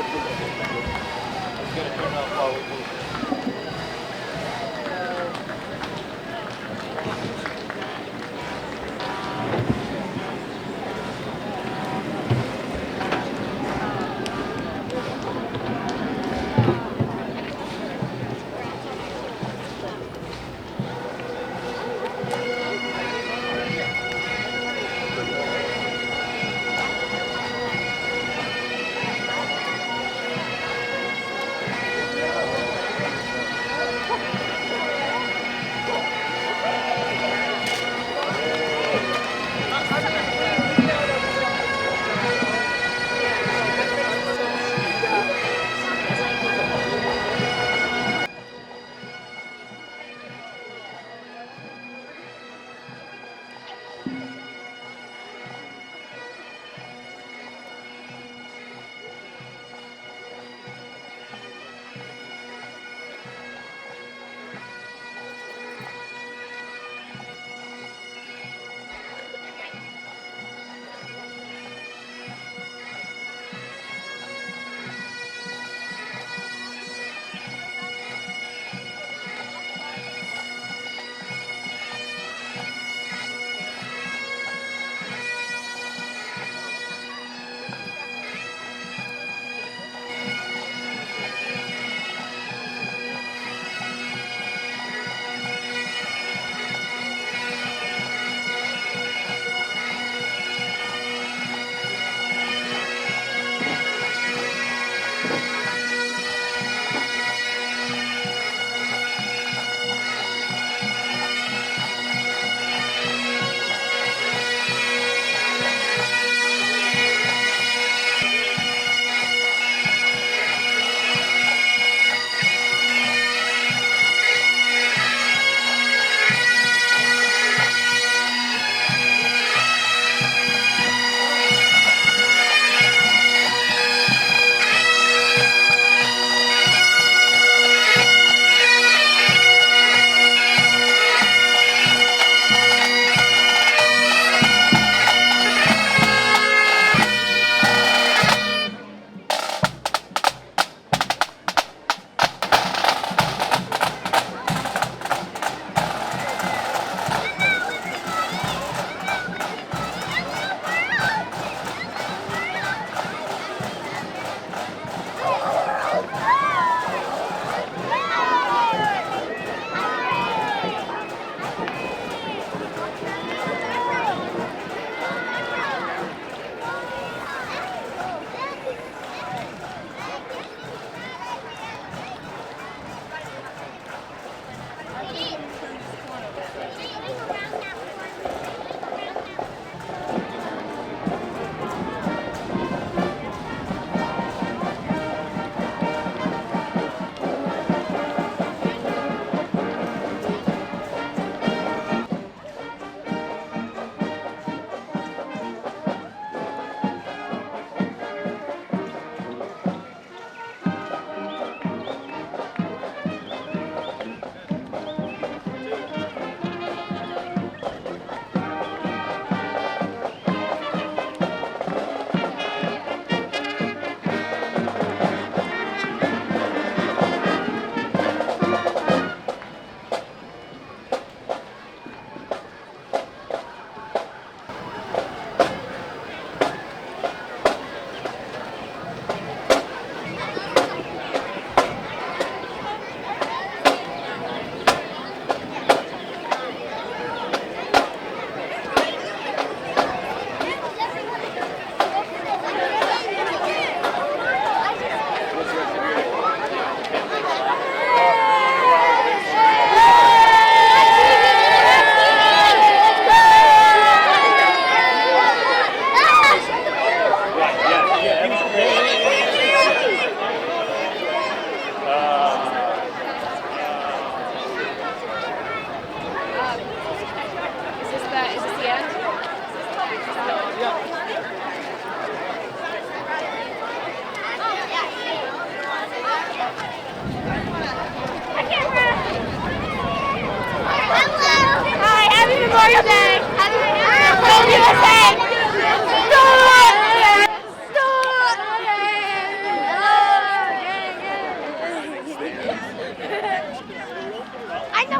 It's gonna turn off while we move.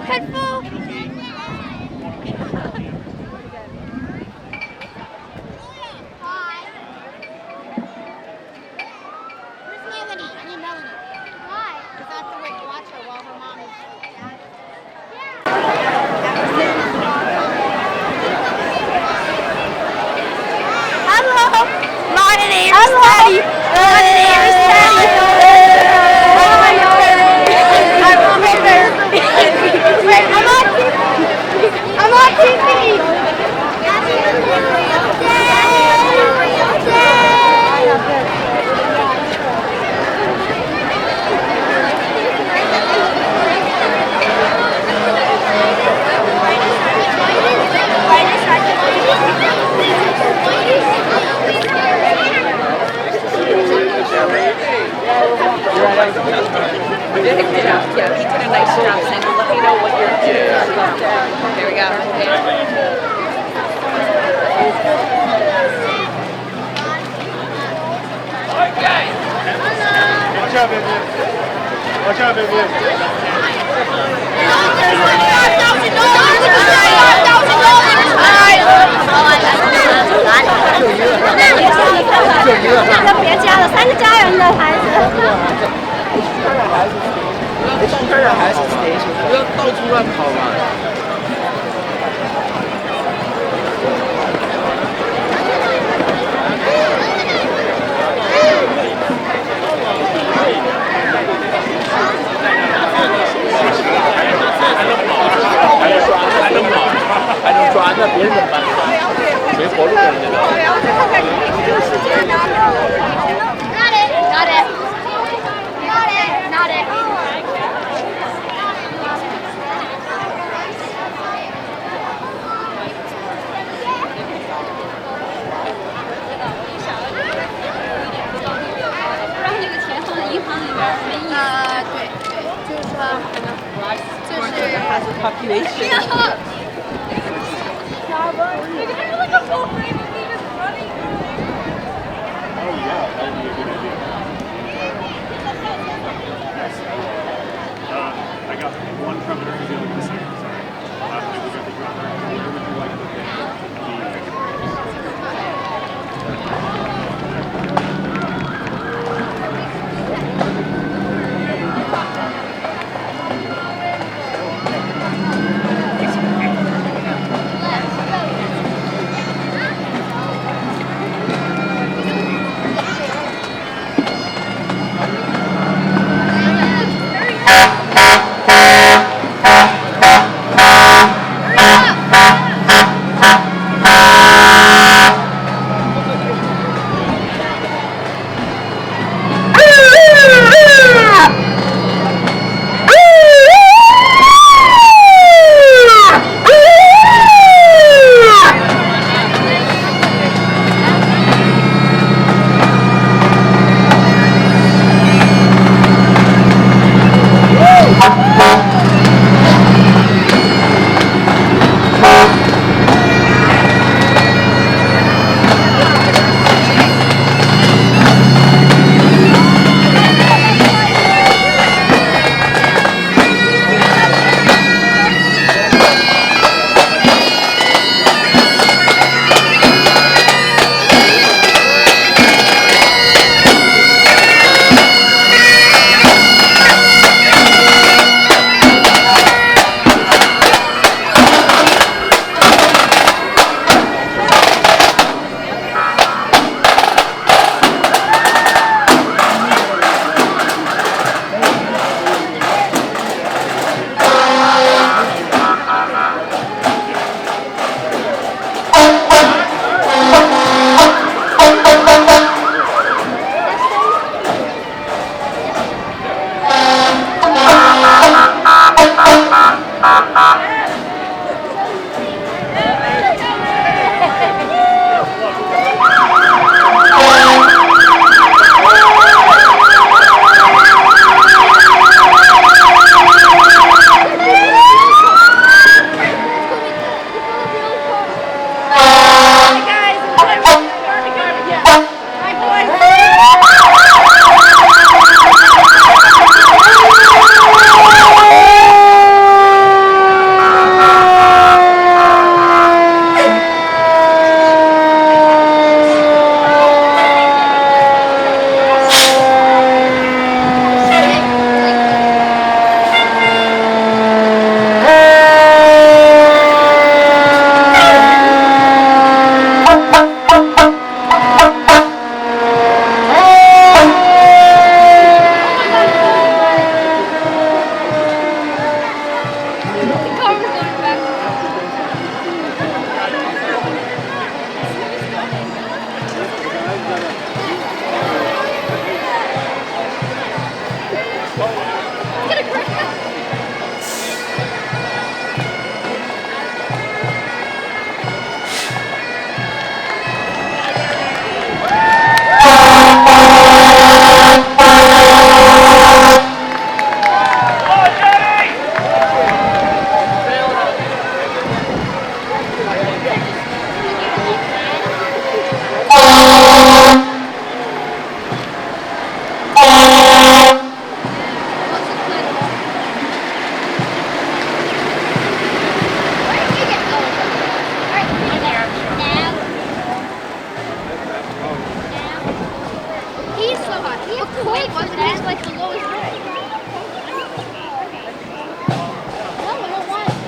Helpful. I'm on TV. Yeah, he did a nice job saying, well, let me know what you're doing. There we go. Okay. Watch out, baby. Watch out, baby.就别加了，3个家人的孩子。看着孩子不要到处乱跑嘛。还能抓，那别人怎么办？谁活路人家的？ I got one from her and the other one second. Sorry. I think we got the ground. Would you like Woo! like ones that has like the lowest rate. No, I don't want it.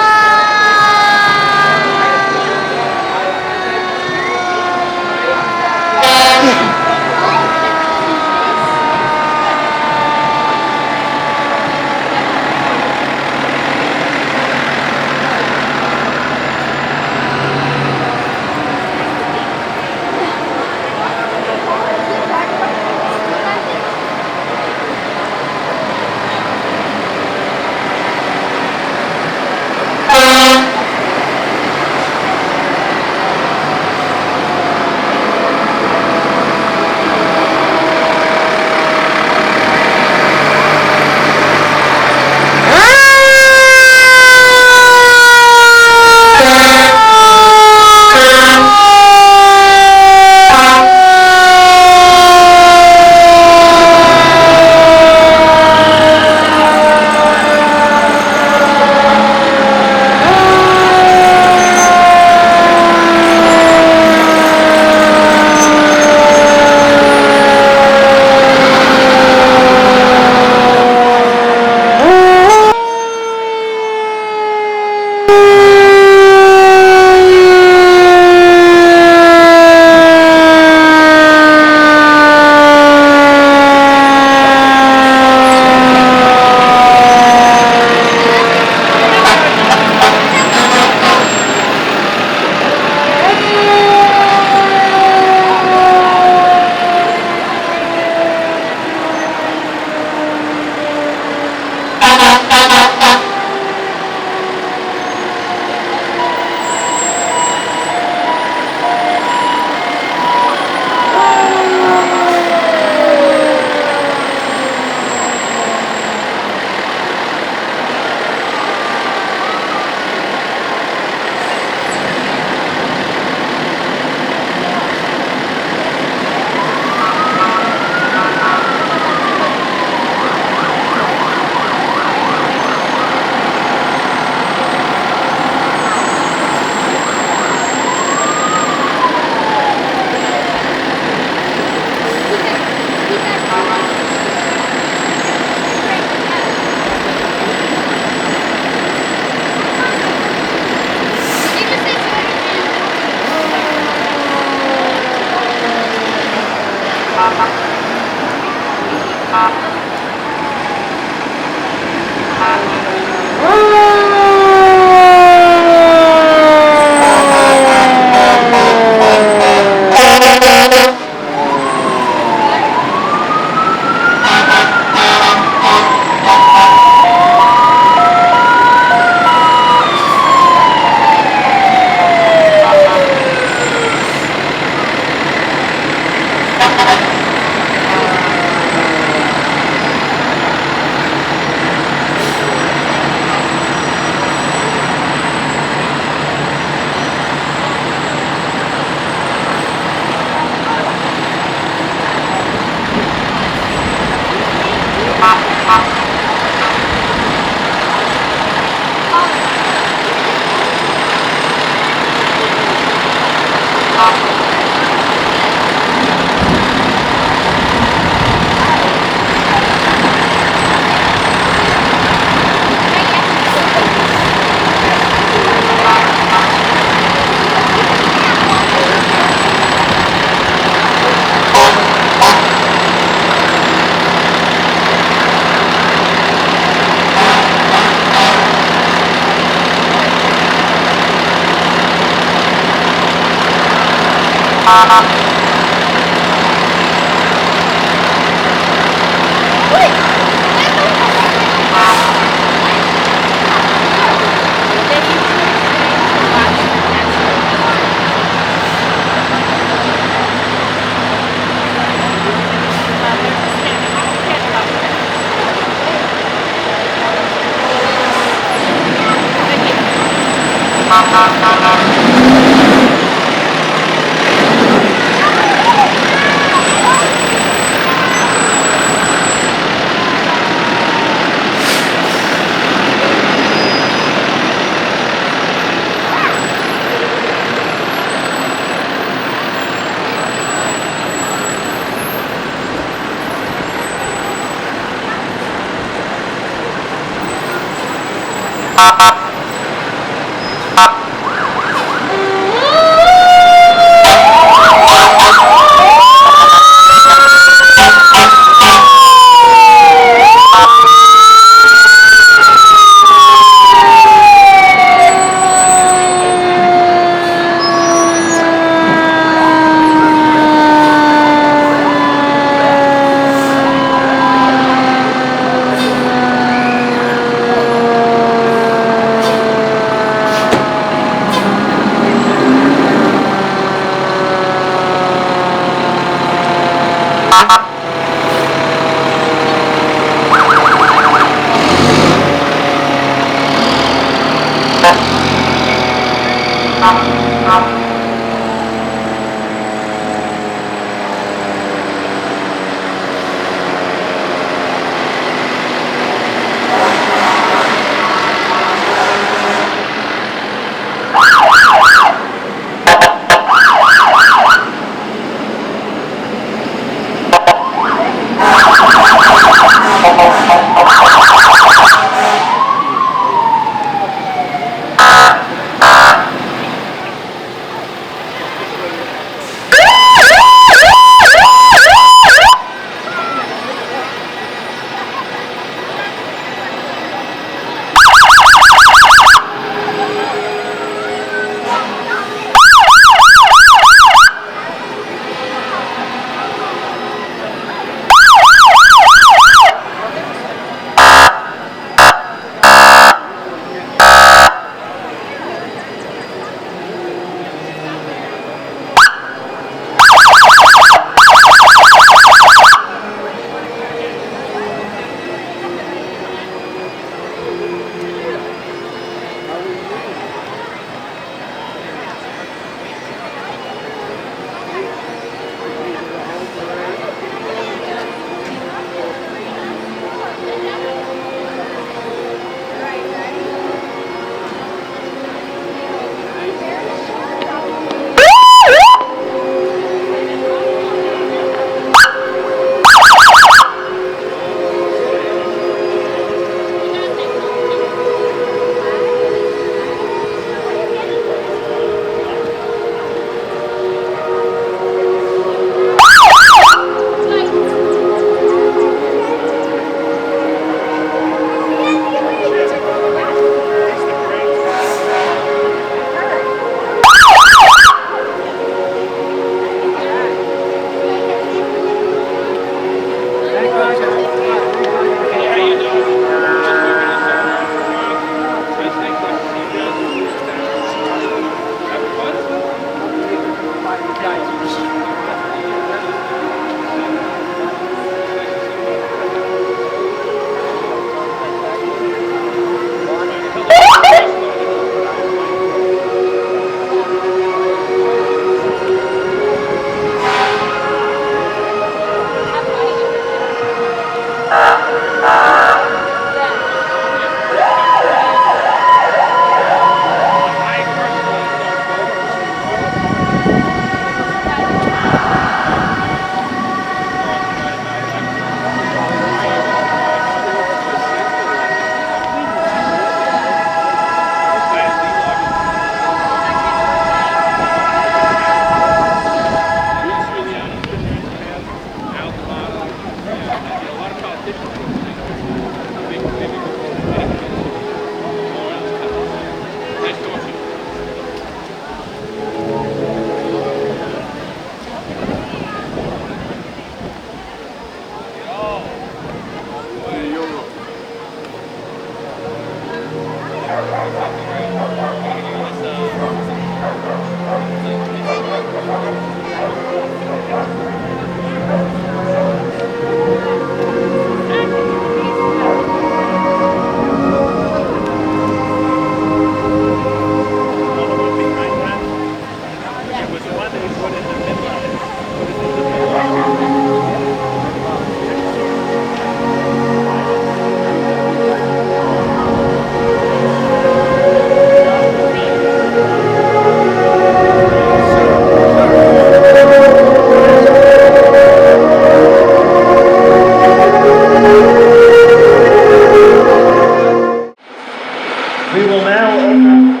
We will now open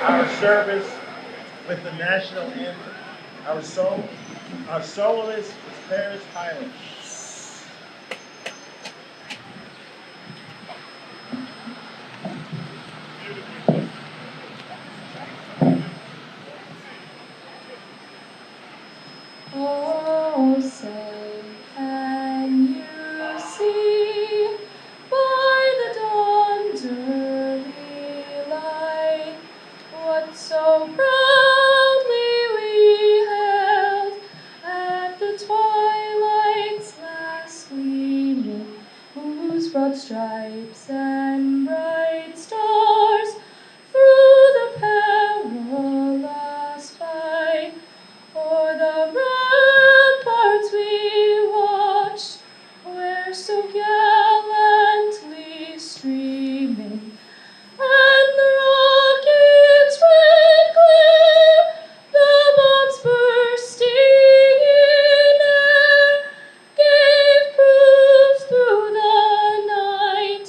our service with the national anthem. Our soloist is Paris Highland. Oh, say, can you see by the dawn's early light what so proudly we hailed at the twilight's last gleaming, whose broad stripes and bright stars through the perilous fight o'er the ramparts we watched, where so gallantly streaming, and the rocket's red glare, the bombs bursting in air, gave proofs through the night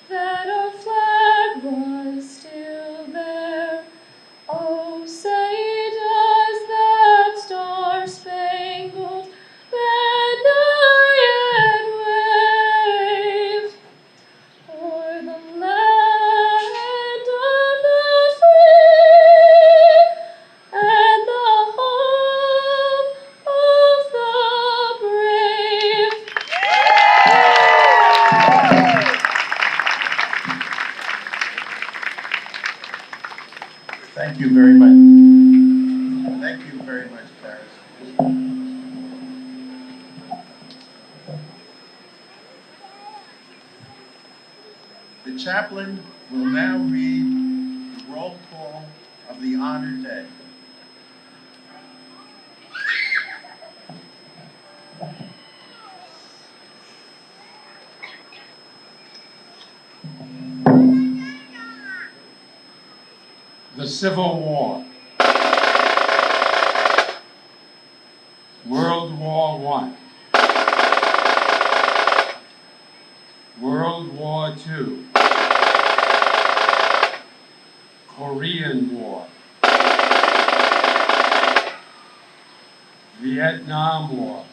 that our flag was still there. Oh, say does that star-spangled banner yet wave o'er the land of the free and the home of the brave? Thank you very much. Thank you very much, Paris. The chaplain will now read the roll call of the honored day. The Civil War, World War I, World War II, Korean War, Vietnam War,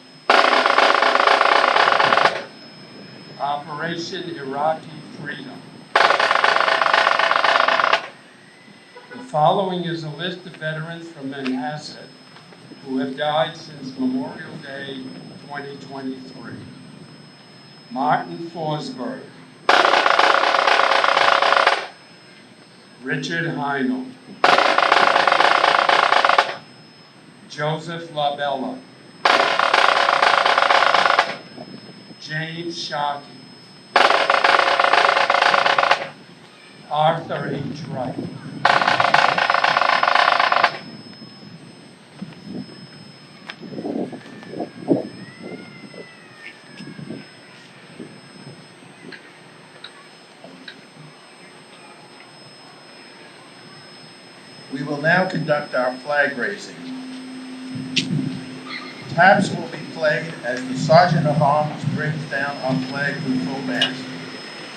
Operation Iraqi Freedom. The following is a list of veterans from Manhasset who have died since Memorial Day 2023. Martin Forsberg, Richard Heinel, Joseph Labella, James Shockey, Arthur H. Wright. We will now conduct our flag raising. Taps will be played as the Sergeant of Arms brings down our flag with full mast.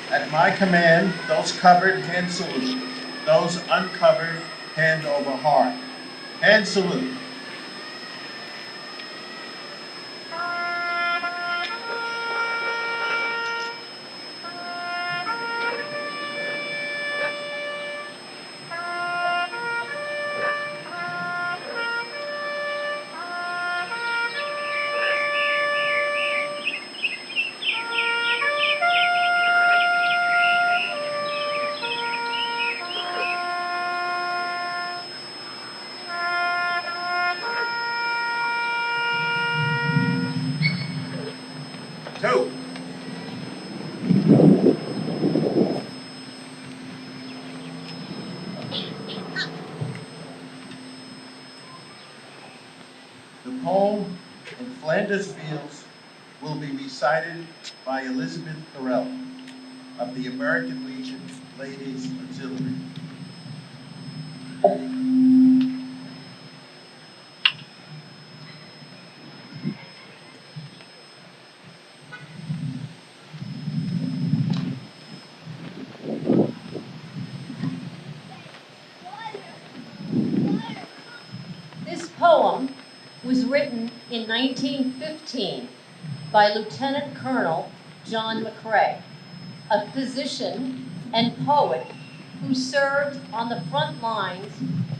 At my command, those covered, hand salute. Those uncovered, hand over heart. Hand salute. Flanders Fields will be recited by Elizabeth Carell of the American Legion Ladies Auxiliary. This poem was written in 1915 by Lieutenant Colonel John McCrae, a physician and poet who served on the front lines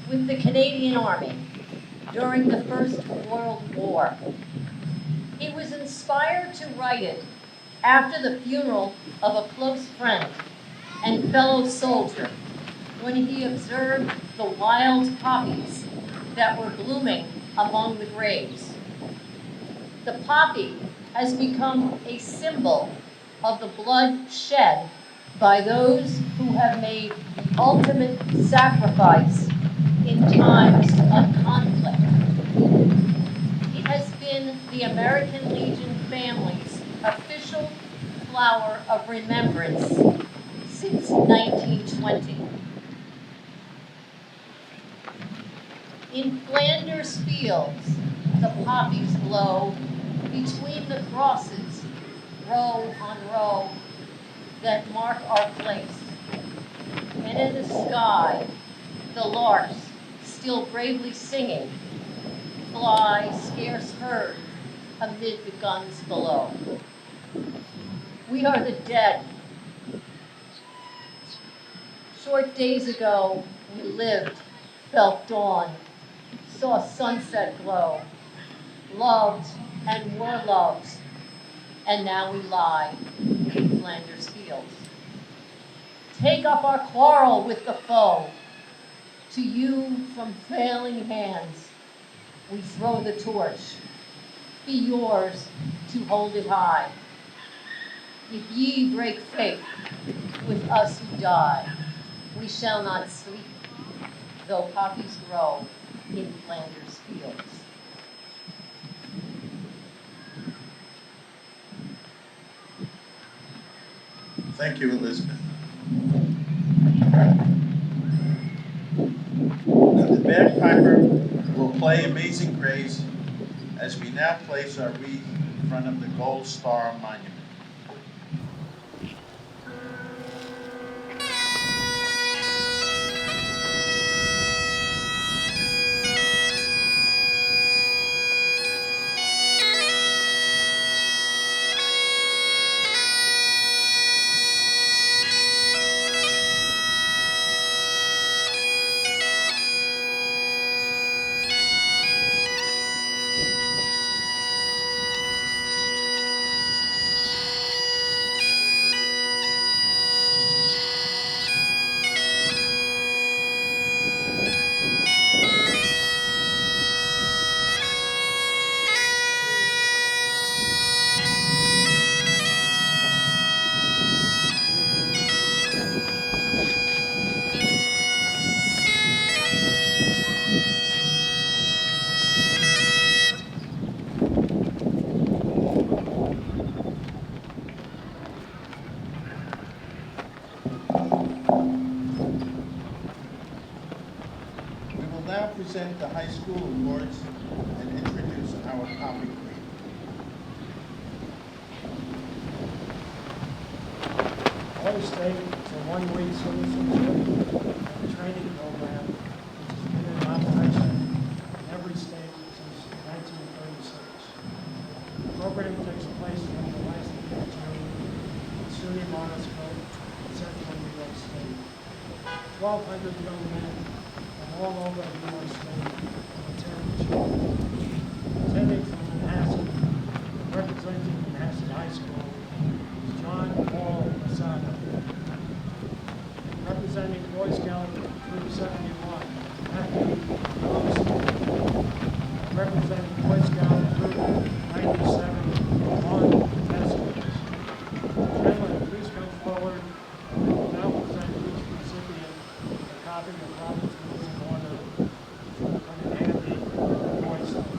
with the Canadian Army during the First World War. He was inspired to write it after the funeral of a close friend and fellow soldier when he observed the wild poppies that were blooming among the graves. The poppy has become a symbol of the blood shed by those who have made the ultimate sacrifice in times of conflict. It has been the American Legion family's official flower of remembrance since 1920. In Flanders Fields, the poppies blow between the crosses, row on row, that mark our place. And in the sky, the larks, still bravely singing, fly scarce heard amid the guns below. We are the dead. Short days ago, we lived, felt dawn, saw sunset glow, loved and were loved, and now we lie in Flanders Fields. Take up our quarrel with the foe. To you from failing hands, we throw the torch. Be yours to hold it high. If ye break faith with us who die, we shall not sleep, though poppies grow in Flanders Fields. Thank you, Elizabeth. Now the bagpiper will play Amazing Grace as we now place our wreath in front of the Gold Star Monument. Now present the high school awards and introduce our poppy queen. Ohio State is a one-week citizenship and training program which has been in operation in every state since 1936. The program takes place from the last week of June in SUNY Monticello, Central New York State. 1,200 young men all over New York State attending from Manhasset, representing Manhasset High School, is John Paul Masada. Representing Boy Scout Troop 71, Matthew Wilson. Representing Boy Scout Troop 97, Ron Teskins. Gentlemen, please come forward and will now present each recipient a copy of Robert's Rules of Order from an handy Boy Scout.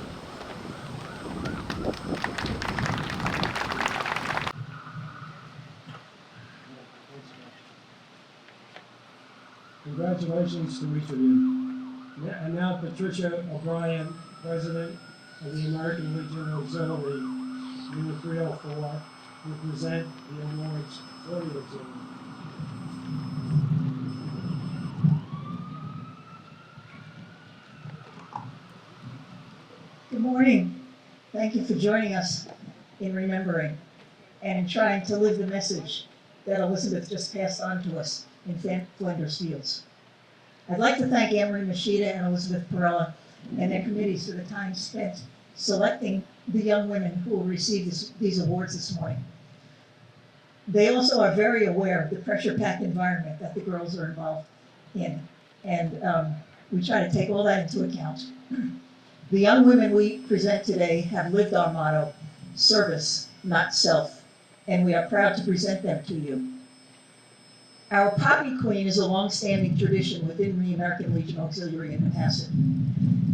Congratulations to each of you. And now Patricia O'Brien, President of the American Legion Auxiliary, Unit 304, will present the awards for the auxiliary. Good morning. Thank you for joining us in remembering and in trying to live the message that Elizabeth just passed on to us in Flanders Fields. I'd like to thank Anne-Marie Machida and Elizabeth Perella and their committees for the time spent selecting the young women who will receive these awards this morning. They also are very aware of the pressure-packed environment that the girls are involved in, and we try to take all that into account. The young women we present today have lived our motto, service, not self, and we are proud to present them to you. Our Poppy Queen is a long-standing tradition within the American Legion Auxiliary in Manhasset.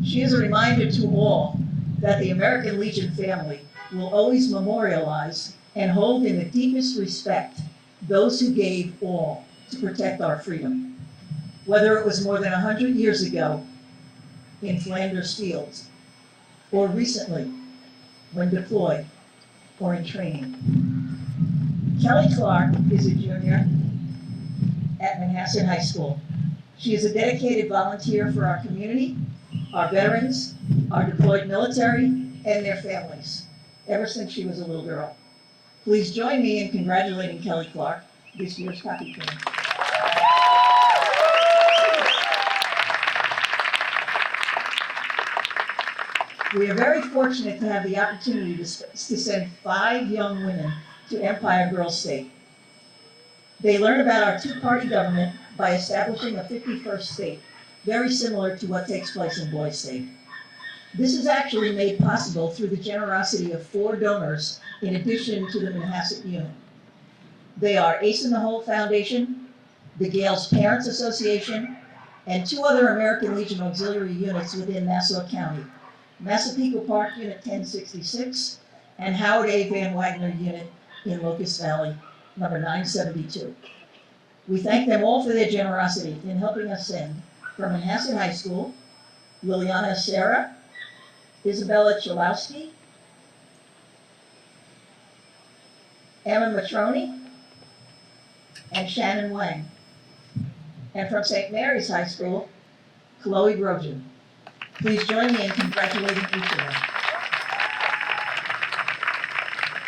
She is a reminder to all that the American Legion family will always memorialize and hold in the deepest respect those who gave all to protect our freedom. Whether it was more than 100 years ago in Flanders Fields, or recently when deployed or in training. Kelly Clark is a junior at Manhasset High School. She is a dedicated volunteer for our community, our veterans, our deployed military, and their families, ever since she was a little girl. Please join me in congratulating Kelly Clark, this year's Poppy Queen. We are very fortunate to have the opportunity to send 5 young women to Empire Girls State. They learn about our two-party government by establishing a 51st state, very similar to what takes place in Boys State. This is actually made possible through the generosity of 4 donors in addition to the Manhasset unit. They are Ace in the Hole Foundation, the Gales Parents Association, and 2 other American Legion Auxiliary units within Nassau County, Massapequa Park Unit 1066, and Howard A. Van Wagner Unit in Locust Valley, number 972. We thank them all for their generosity in helping us send from Manhasset High School, Liliana Serra, Isabella Chalowski, Emma Matroni, and Shannon Wang. And from St. Mary's High School, Chloe Brogan. Please join me in congratulating each of them.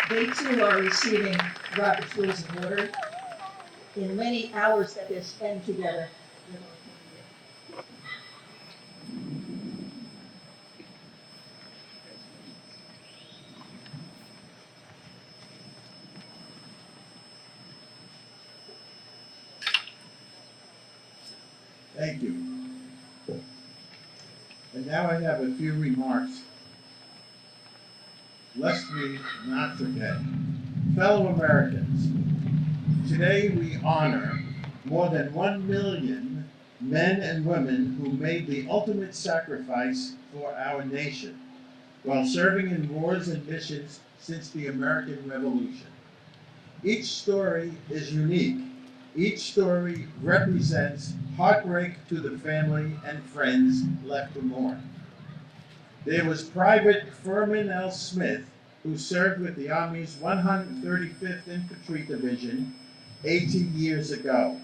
They too are receiving Robert's Rules of Order in many hours that they spend together. Thank you. And now I have a few remarks, lest we not forget. Fellow Americans, today we honor more than 1 million men and women who made the ultimate sacrifice for our nation while serving in wars and missions since the American Revolution. Each story is unique. Each story represents heartbreak to the family and friends left to mourn. There was Private Furman L. Smith, who served with the Army's 135th Infantry Division 80 years ago.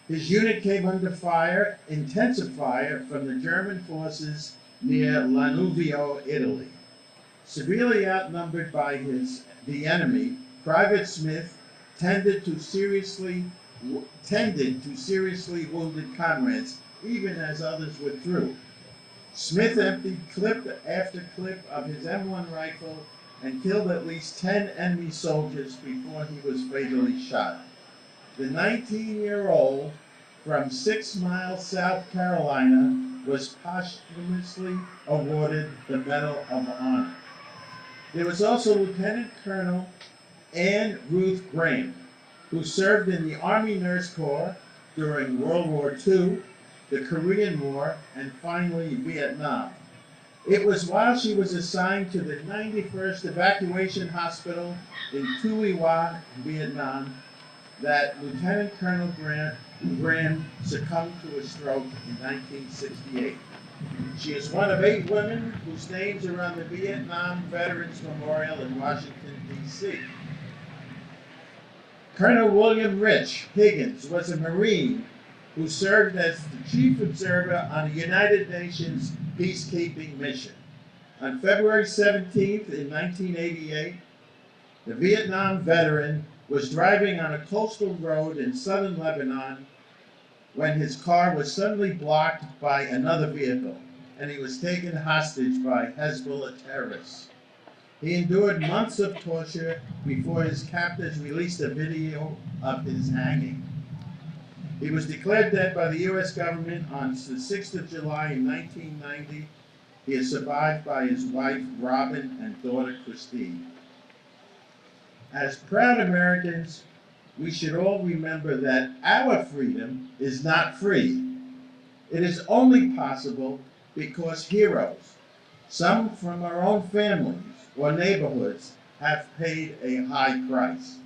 His unit came under fire, intensive fire, from the German forces near Lanuvio, Italy. Severely outnumbered by the enemy, Private Smith tended to seriously wounded comrades, even as others withdrew. Smith emptied clip after clip of his M1 rifle and killed at least 10 enemy soldiers before he was fatally shot. The 19-year-old from 6 Miles, South Carolina, was posthumously awarded the Medal of Honor. There was also Lieutenant Colonel Anne Ruth Graham, who served in the Army Nurse Corps during World War II, the Korean War, and finally Vietnam. It was while she was assigned to the 91st Evacuation Hospital in Tuy Hoa, Vietnam, that Lieutenant Colonel Graham succumbed to a stroke in 1968. She is one of 8 women whose names are on the Vietnam Veterans Memorial in Washington, D.C. Colonel William Rich Higgins was a Marine who served as the chief observer on a United Nations peacekeeping mission. On February 17th in 1988, the Vietnam veteran was driving on a coastal road in southern Lebanon when his car was suddenly blocked by another vehicle, and he was taken hostage by Hezbollah terrorists. He endured months of torture before his captors released a video of his hanging. He was declared dead by the U.S. government on the 6th of July in 1990. He is survived by his wife, Robin, and daughter, Christine. As proud Americans, we should all remember that our freedom is not free. It is only possible because heroes, some from our own families or neighborhoods, have paid a high price.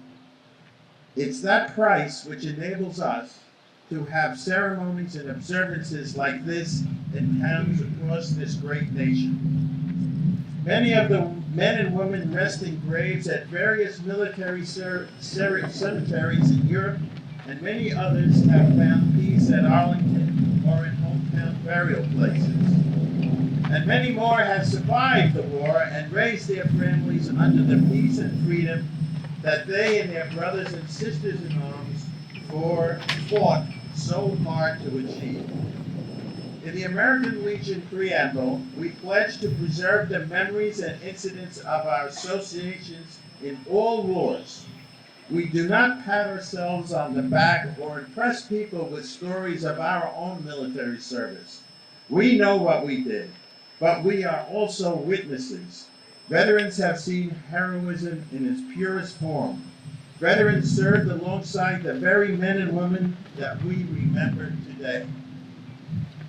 It's that price which enables us to have ceremonies and observances like this in towns across this great nation. Many of the men and women rest in graves at various military cemeteries in Europe, and many others have found peace at Arlington or in hometown burial places. And many more have survived the war and raised their families under the peace and freedom that they and their brothers and sisters in arms fought so hard to achieve. In the American Legion preamble, we pledge to preserve the memories and incidents of our associations in all wars. We do not pat ourselves on the back or impress people with stories of our own military service. We know what we did, but we are also witnesses. Veterans have seen heroism in its purest form. Veterans served alongside the very men and women that we remember today.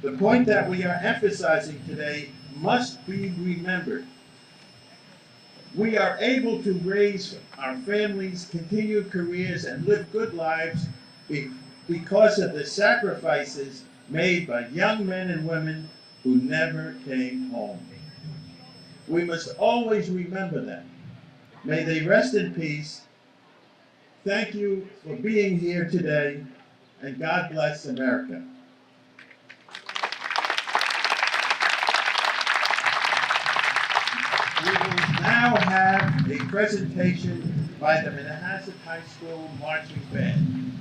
The point that we are emphasizing today must be remembered. We are able to raise our families, continue careers, and live good lives because of the sacrifices made by young men and women who never came home. We must always remember them. May they rest in peace. Thank you for being here today, and God bless America. We will now have a presentation by the Manhasset High School Marching Band.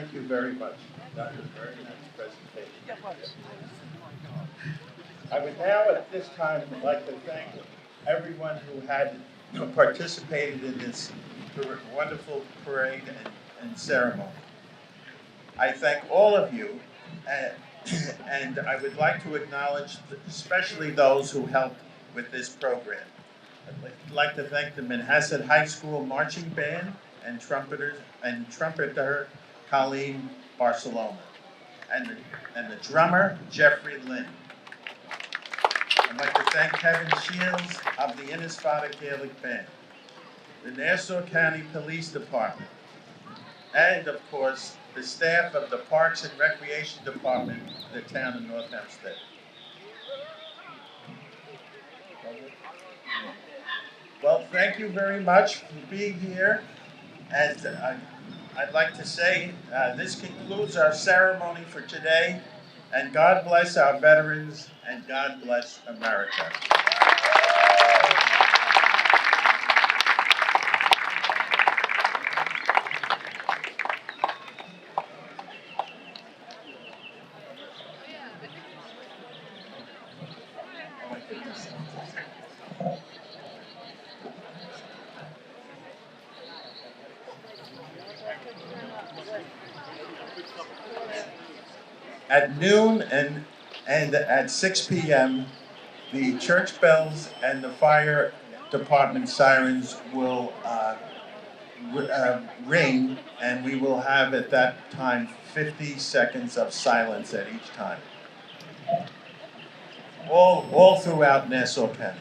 Thank you very much. That was a very nice presentation. I would now at this time like to thank everyone who had participated in this wonderful parade and ceremony. I thank all of you, and I would like to acknowledge especially those who helped with this program. I'd like to thank the Manhasset High School Marching Band and trumpeter Colleen Barcelona, and the drummer Jeffrey Lynn. I'd like to thank Kevin Shields of the Innisfada Gaelic Band, the Nassau County Police Department, and of course, the staff of the Parks and Recreation Department of the town of North Hempstead. Well, thank you very much for being here, and I'd like to say this concludes our ceremony for today, and God bless our veterans, and God bless America. At noon and at 6 p.m., the church bells and the fire department sirens will ring, and we will have at that time 50 seconds of silence at each time. All throughout Nassau County.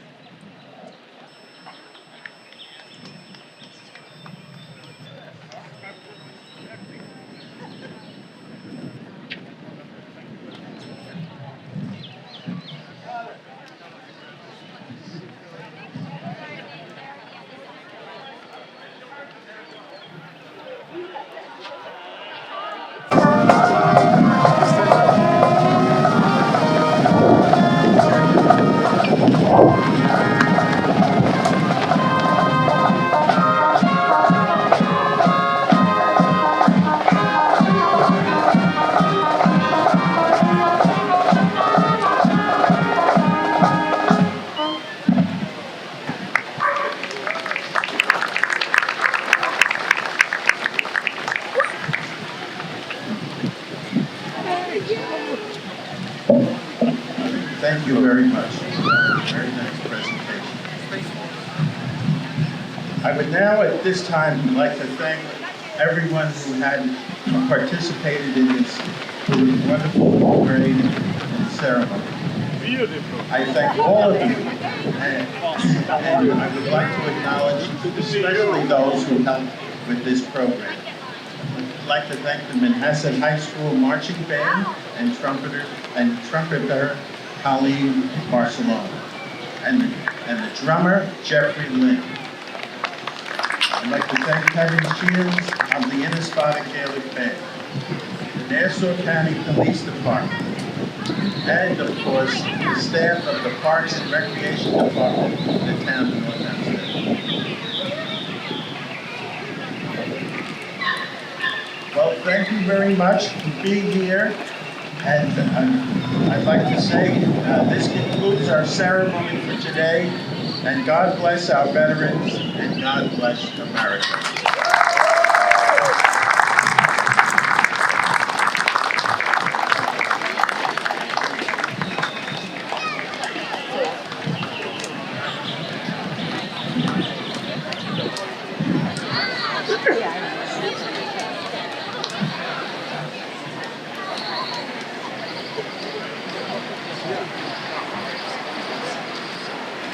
Thank you very much. Very nice presentation. I would now at this time like to thank everyone who had participated in this wonderful parade and ceremony. I thank all of you, and I would like to acknowledge especially those who helped with this program. I'd like to thank the Manhasset High School Marching Band and trumpeter Colleen Barcelona, and the drummer Jeffrey Lynn. I'd like to thank Kevin Shields of the Innisfada Gaelic Band, the Nassau County Police Department, and of course, the staff of the Parks and Recreation Department of the town of North Hempstead. Well, thank you very much for being here, and I'd like to say this concludes our ceremony for today, and God bless our veterans, and God bless America.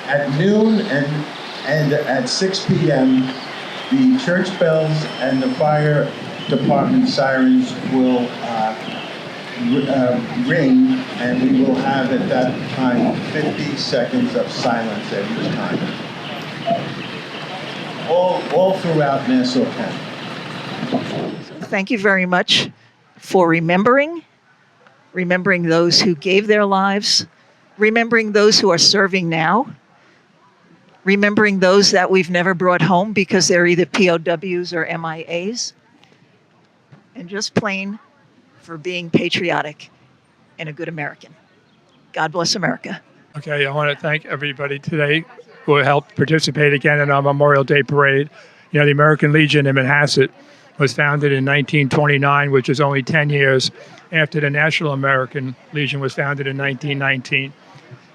At noon and at 6 p.m., the church bells and the fire department sirens will ring, and we will have at that time 50 seconds of silence at each time. All throughout Nassau County. Thank you very much for remembering those who gave their lives, remembering those who are serving now, remembering those that we've never brought home because they're either POWs or MIAs. and just plain for being patriotic and a good American. God bless America. Okay, I want to thank everybody today who helped participate again in our Memorial Day parade. You know, the American Legion in Manhasset was founded in 1929, which is only 10 years after the National American Legion was founded in 1919.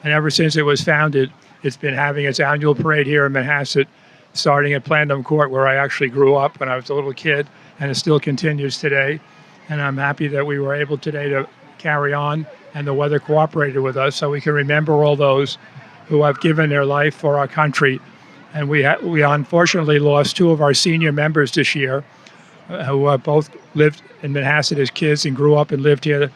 And ever since it was founded, it's been having its annual parade here in Manhasset, starting at Plandome Court, where I actually grew up when I was a little kid, and it still continues today. And I'm happy that we were able today to carry on, and the weather cooperated with us so we can remember all those who have given their life for our country. And we unfortunately lost two of our senior members this year, who both lived in Manhasset as kids and grew up and lived here.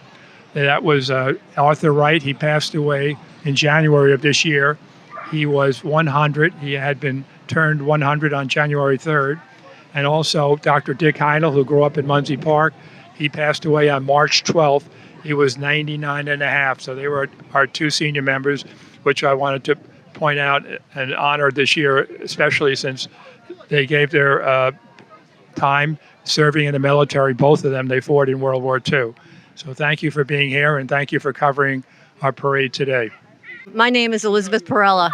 That was Arthur Wright. He passed away in January of this year. He was 100. He had been turned 100 on January 3rd. And also Dr. Dick Heinel, who grew up in Muncie Park. He passed away on March 12th. He was 99 and a half. So they were our two senior members, which I wanted to point out and honor this year, especially since they gave their time serving in the military. Both of them, they fought in World War II. So thank you for being here, and thank you for covering our parade today. My name is Elizabeth Perella.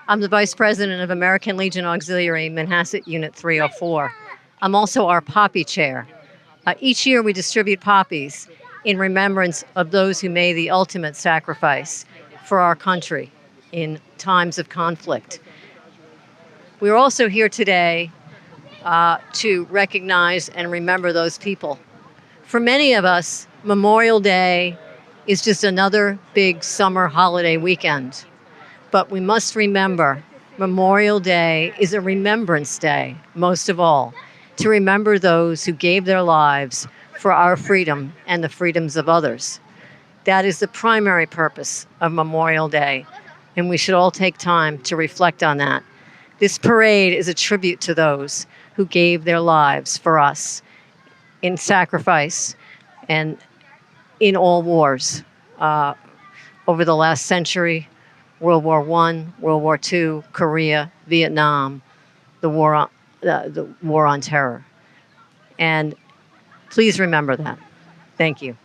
I'm the Vice President of American Legion Auxiliary, Manhasset Unit 304. I'm also our Poppy Chair. Each year we distribute poppies in remembrance of those who made the ultimate sacrifice for our country in times of conflict. We're also here today to recognize and remember those people. For many of us, Memorial Day is just another big summer holiday weekend. But we must remember Memorial Day is a remembrance day, most of all, to remember those who gave their lives for our freedom and the freedoms of others. That is the primary purpose of Memorial Day, and we should all take time to reflect on that. This parade is a tribute to those who gave their lives for us in sacrifice and in all wars over the last century, World War I, World War II, Korea, Vietnam, the war on terror. And please remember that. Thank you.